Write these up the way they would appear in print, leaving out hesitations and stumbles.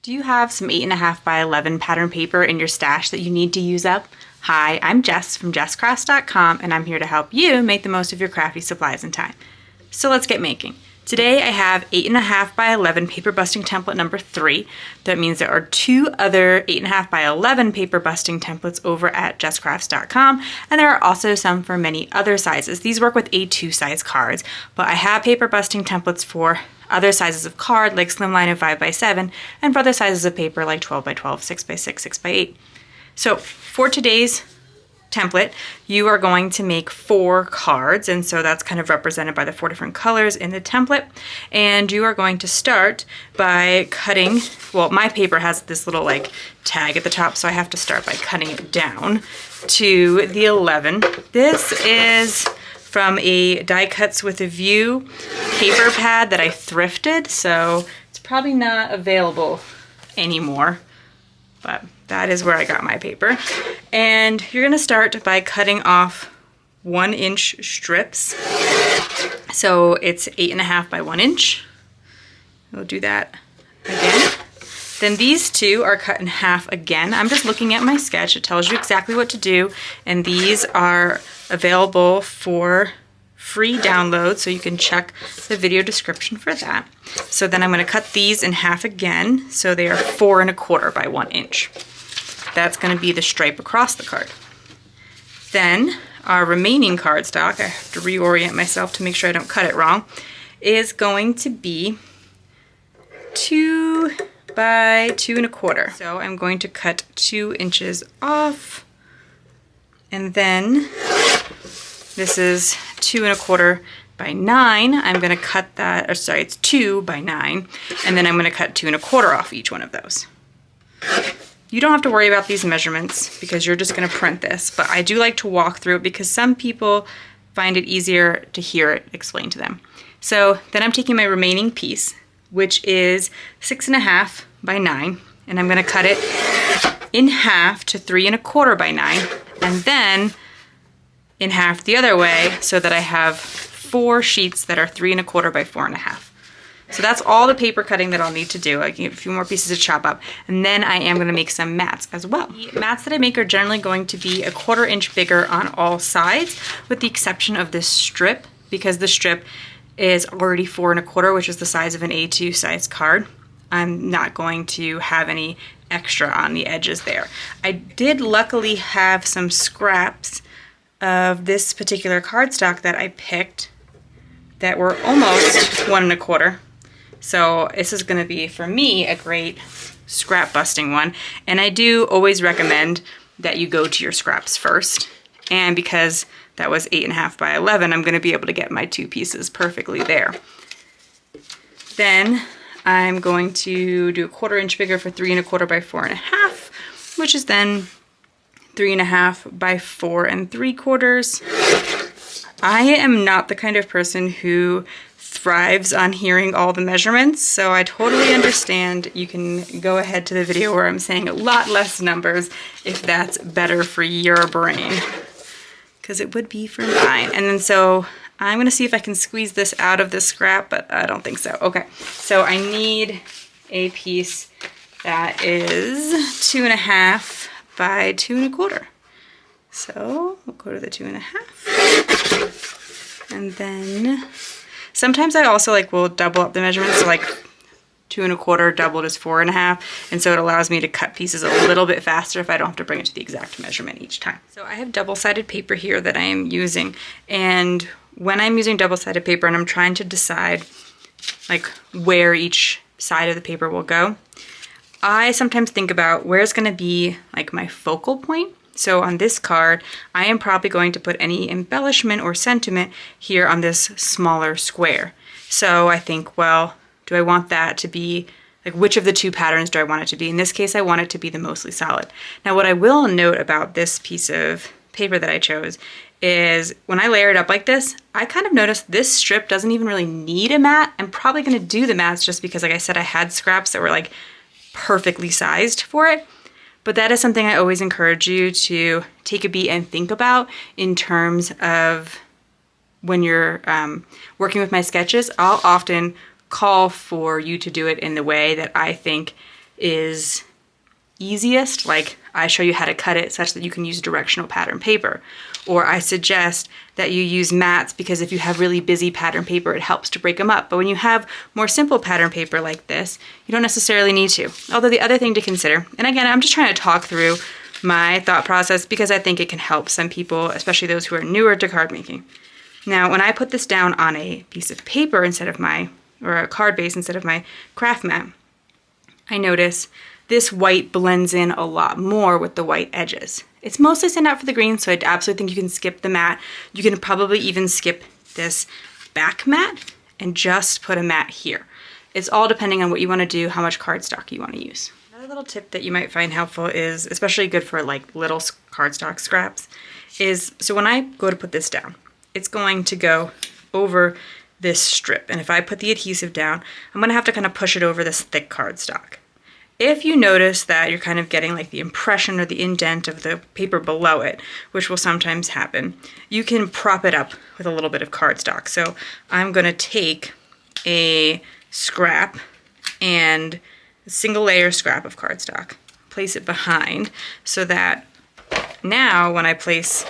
Do you have some 8.5 by 11 pattern paper in your stash that you need to use up? Hi, I'm Jess from JessCrafts.com, and I'm here to help you make the most of your crafty supplies and time. So let's get making. Today I have 8.5 by 11 paper busting template number 3. That means there are 2 other 8.5 by 11 paper busting templates over at JessCrafts.com, and there are also some for many other sizes. These work with A2 size cards, but I have paper busting templates for other sizes of card like Slimline and 5x7, and for other sizes of paper like 12x12, 6x6, 6x8. So for today's template, you are going to make 4 cards, and so that's kind of represented by the 4 different colors in the template. And you are going to start by cutting, well, my paper has this little like tag at the top, so I have to start by cutting it down to the 11. This is from a Die Cuts with a View paper pad that I thrifted, so it's probably not available anymore, but that is where I got my paper. And you're gonna start by cutting off 1-inch strips. So it's 8.5 by 1 inch. We'll do that again. Then these 2 are cut in half again. I'm just looking at my sketch. It tells you exactly what to do. And these are available for free download, so you can check the video description for that. So then I'm going to cut these in half again, so they are 4 1/4 by 1 inch. That's going to be the stripe across the card. Then our remaining cardstock, I have to reorient myself to make sure I don't cut it wrong, is going to be 2 by 2 1/4. So I'm going to cut 2 inches off, and then this is 2 1/4 by 9. I'm going to cut that, or sorry, it's 2 by 9, and then I'm going to cut 2 1/4 off each one of those. You don't have to worry about these measurements because you're just going to print this, but I do like to walk through it because some people find it easier to hear it explained to them. So then I'm taking my remaining piece, which is 6.5 by 9, and I'm going to cut it in half to 3 1/4 by 9, and then in half the other way so that I have 4 sheets that are 3 1/4 by 4.5. So that's all the paper cutting that I'll need to do. I can get a few more pieces to chop up, and then I am going to make some mats as well. The mats that I make are generally going to be 1/4 inch bigger on all sides, with the exception of this strip, because the strip is already 4 1/4, which is the size of an A2 size card. I'm not going to have any extra on the edges there. I did luckily have some scraps of this particular cardstock that I picked that were almost 1 1/4. So this is going to be, for me, a great scrap busting one. And I do always recommend that you go to your scraps first. And because that was 8.5 by 11, I'm going to be able to get my 2 pieces perfectly there. Then I'm going to do 1/4 inch bigger for 3 1/4 by 4.5, which is then 3.5 by 4 3/4. I am not the kind of person who thrives on hearing all the measurements, so I totally understand. You can go ahead to the video where I'm saying a lot less numbers if that's better for your brain, because it would be for mine. And then so I'm going to see if I can squeeze this out of this scrap, but I don't think so. Okay, so I need a piece that is 2.5 by 2 1/4. So we'll go to the 2.5. And then sometimes I also will double up the measurements, so 2 1/4 doubled is 4.5, and so it allows me to cut pieces a little bit faster if I don't have to bring it to the exact measurement each time. So I have double-sided paper here that I am using, and when I'm using double-sided paper and I'm trying to decide where each side of the paper will go, I sometimes think about where's going to be my focal point. So on this card, I am probably going to put any embellishment or sentiment here on this smaller square. So I think, well, do I want that to be, which of the 2 patterns do I want it to be? In this case, I want it to be the mostly solid. Now, what I will note about this piece of paper that I chose is when I layer it up like this, I kind of noticed this strip doesn't even really need a mat. I'm probably going to do the mats just because, like I said, I had scraps that were perfectly sized for it. But that is something I always encourage you to take a beat and think about in terms of when you're working with my sketches. I'll often call for you to do it in the way that I think is easiest, like I show you how to cut it such that you can use directional pattern paper. Or I suggest that you use mats because if you have really busy pattern paper, it helps to break them up. But when you have more simple pattern paper like this, you don't necessarily need to. Although the other thing to consider, and again, I'm just trying to talk through my thought process because I think it can help some people, especially those who are newer to card making. Now, when I put this down on a piece of paper instead of or a card base instead of my craft mat, I notice this white blends in a lot more with the white edges. It's mostly sent out for the green, so I absolutely think you can skip the mat. You can probably even skip this back mat and just put a mat here. It's all depending on what you want to do, how much cardstock you want to use. Another little tip that you might find helpful is, especially good for like little cardstock scraps, is so when I go to put this down, it's going to go over this strip. And if I put the adhesive down, I'm going to have to kind of push it over this thick cardstock. If you notice that you're kind of getting like the impression or the indent of the paper below it, which will sometimes happen, you can prop it up with a little bit of cardstock. So I'm going to take a scrap and a single layer scrap of cardstock, place it behind so that now when I place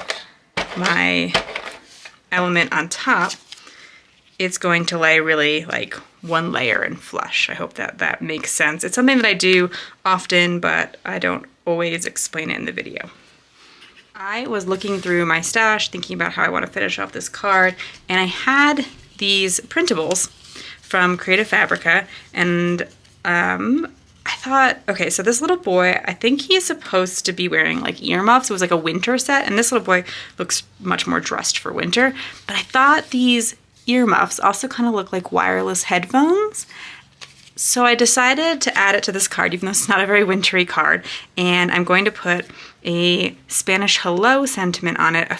my element on top, it's going to lay really like one layer and flush. I hope that that makes sense. It's something that I do often, but I don't always explain it in the video. I was looking through my stash, thinking about how I want to finish off this card, and I had these printables from Creative Fabrica, and I thought, okay, so this little boy, I think he is supposed to be wearing like earmuffs. It was like a winter set, and this little boy looks much more dressed for winter, but I thought these earmuffs also kind of look like wireless headphones. So I decided to add it to this card, even though it's not a very wintry card, and I'm going to put a Spanish hello sentiment on it.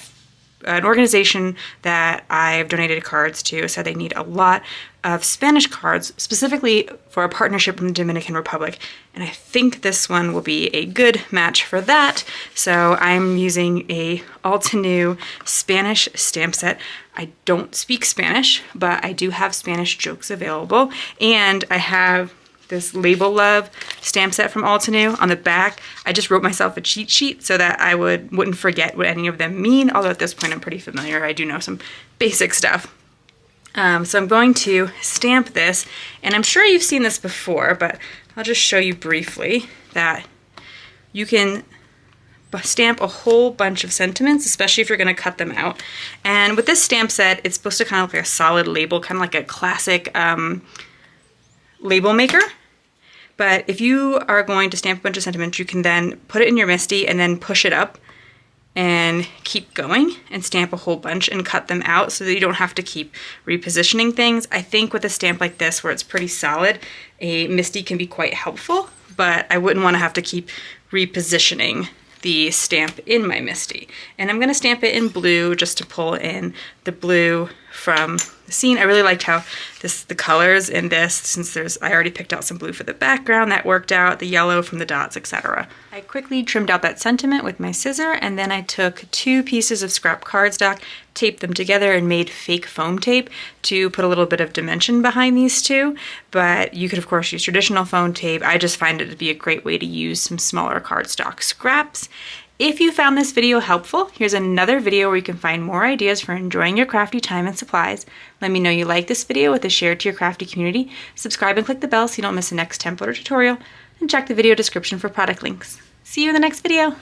An organization that I've donated cards to said they need a lot of Spanish cards, specifically for a partnership with the Dominican Republic, and I think this one will be a good match for that. So I'm using a Altenew Spanish stamp set. I don't speak Spanish, but I do have Spanish jokes available, and I have this Label Love stamp set from Altenew. On the back, I just wrote myself a cheat sheet so that I wouldn't forget what any of them mean, although at this point I'm pretty familiar. I do know some basic stuff. So I'm going to stamp this, and I'm sure you've seen this before, but I'll just show you briefly that you can stamp a whole bunch of sentiments, especially if you're going to cut them out. And with this stamp set, it's supposed to kind of look like a solid label, kind of like a classic label maker. But if you are going to stamp a bunch of sentiments, you can then put it in your MISTI and then push it up and keep going and stamp a whole bunch and cut them out so that you don't have to keep repositioning things. I think with a stamp like this where it's pretty solid, a MISTI can be quite helpful, but I wouldn't want to have to keep repositioning the stamp in my MISTI. And I'm going to stamp it in blue just to pull in the blue from the scene. I really liked how the colors in this, since I already picked out some blue for the background, that worked out, the yellow from the dots, etc. I quickly trimmed out that sentiment with my scissor, and then I took 2 pieces of scrap cardstock, taped them together, and made fake foam tape to put a little bit of dimension behind these two. But you could of course use traditional foam tape. I just find it to be a great way to use some smaller cardstock scraps. If you found this video helpful, here's another video where you can find more ideas for enjoying your crafty time and supplies. Let me know you like this video with a share to your crafty community. Subscribe and click the bell so you don't miss the next template or tutorial, and check the video description for product links. See you in the next video.